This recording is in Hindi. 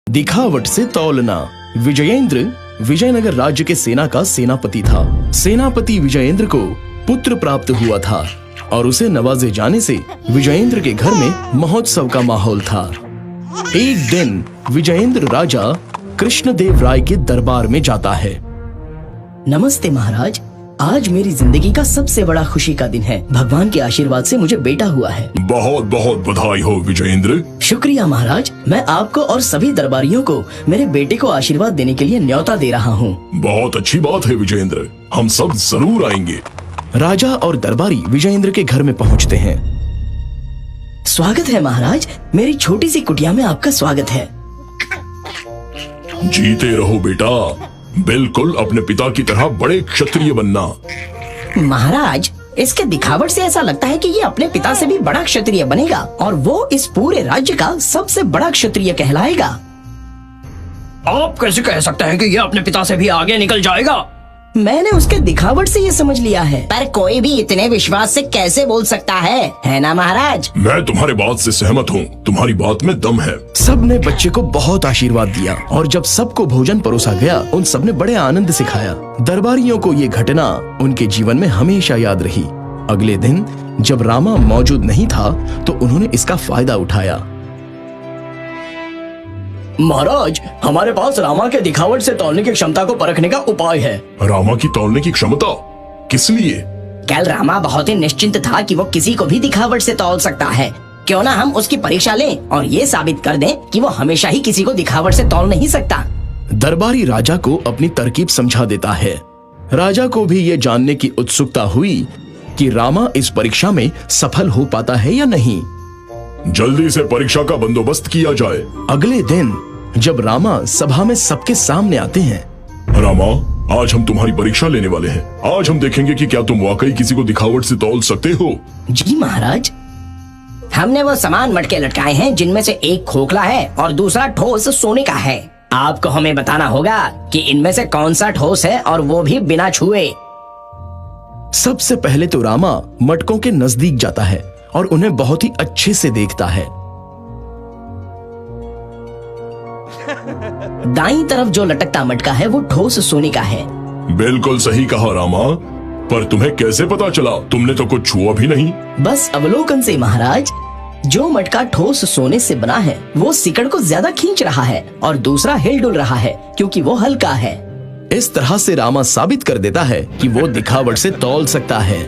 दिखावट से तौलना। विजयेंद्र विजयनगर राज्य के सेना का सेनापति था। सेनापति विजयेंद्र को पुत्र प्राप्त हुआ था और उसे नवाजे जाने से विजयेंद्र के घर में महोत्सव का माहौल था। एक दिन विजयेंद्र राजा कृष्णदेव राय के दरबार में जाता है। नमस्ते महाराज, आज मेरी जिंदगी का सबसे बड़ा खुशी का दिन है। भगवान के आशीर्वाद से मुझे बेटा हुआ है। बहुत बहुत बधाई हो विजयेंद्र। शुक्रिया महाराज, मैं आपको और सभी दरबारियों को मेरे बेटे को आशीर्वाद देने के लिए न्योता दे रहा हूँ। बहुत अच्छी बात है विजयेंद्र, हम सब जरूर आएंगे। राजा और दरबारी विजयेंद्र के घर में पहुँचते हैं। स्वागत है महाराज, मेरी छोटी सी कुटिया में आपका स्वागत है। जीते रहो बेटा, बिल्कुल अपने पिता की तरह बड़े क्षत्रिय बनना। महाराज, इसके दिखावट से ऐसा लगता है कि ये अपने पिता से भी बड़ा क्षत्रिय बनेगा और वो इस पूरे राज्य का सबसे बड़ा क्षत्रिय कहलाएगा। आप कैसे कह सकते हैं कि ये अपने पिता से भी आगे निकल जाएगा? मैंने उसके दिखावट से ये समझ लिया है। पर कोई भी इतने विश्वास से कैसे बोल सकता है ना महाराज? मैं तुम्हारी बात से सहमत हूँ, तुम्हारी बात में दम है। सबने बच्चे को बहुत आशीर्वाद दिया और जब सबको भोजन परोसा गया, उन सबने बड़े आनंद से खाया। दरबारियों को ये घटना उनके जीवन में हमेशा याद रही। अगले दिन जब रामा मौजूद नहीं था तो उन्होंने इसका फायदा उठाया। महाराज, हमारे पास रामा के दिखावट से तौलने की क्षमता को परखने का उपाय है। रामा की तौलने की क्षमता किस लिए? कल रामा बहुत ही निश्चिंत था कि वो किसी को भी दिखावट से तौल सकता है। क्यों ना हम उसकी परीक्षा लें और ये साबित कर दें कि वो हमेशा ही किसी को दिखावट से तौल नहीं सकता। दरबारी राजा को अपनी तरकीब समझा देता है। राजा को भी ये जानने की उत्सुकता हुई कि रामा इस परीक्षा में सफल हो पाता है या नहीं। जल्दी से परीक्षा का बंदोबस्त किया जाए। अगले दिन जब रामा सभा में सबके सामने आते हैं। रामा, आज हम तुम्हारी परीक्षा लेने वाले हैं। आज हम देखेंगे कि क्या तुम वाकई किसी को दिखावट से तौल सकते हो। जी महाराज। हमने वो सामान मटके लटकाए हैं जिनमें से एक खोखला है और दूसरा ठोस सोने का है। आपको हमें बताना होगा कि इनमें से कौन सा ठोस है और वो भी बिना छुए। सबसे पहले तो रामा मटकों के नजदीक जाता है और उन्हें बहुत ही अच्छे से देखता है। दाईं तरफ जो लटकता मटका है वो ठोस सोने का है। बिल्कुल सही कहा रामा, पर तुम्हें कैसे पता चला? तुमने तो कुछ छुआ भी नहीं। बस अवलोकन से महाराज। जो मटका ठोस सोने से बना है वो सिकड़ को ज्यादा खींच रहा है और दूसरा हिल डुल रहा है क्योंकि वो हल्का है। इस तरह से रामा साबित कर देता है कि वो दिखावट से तौल सकता है।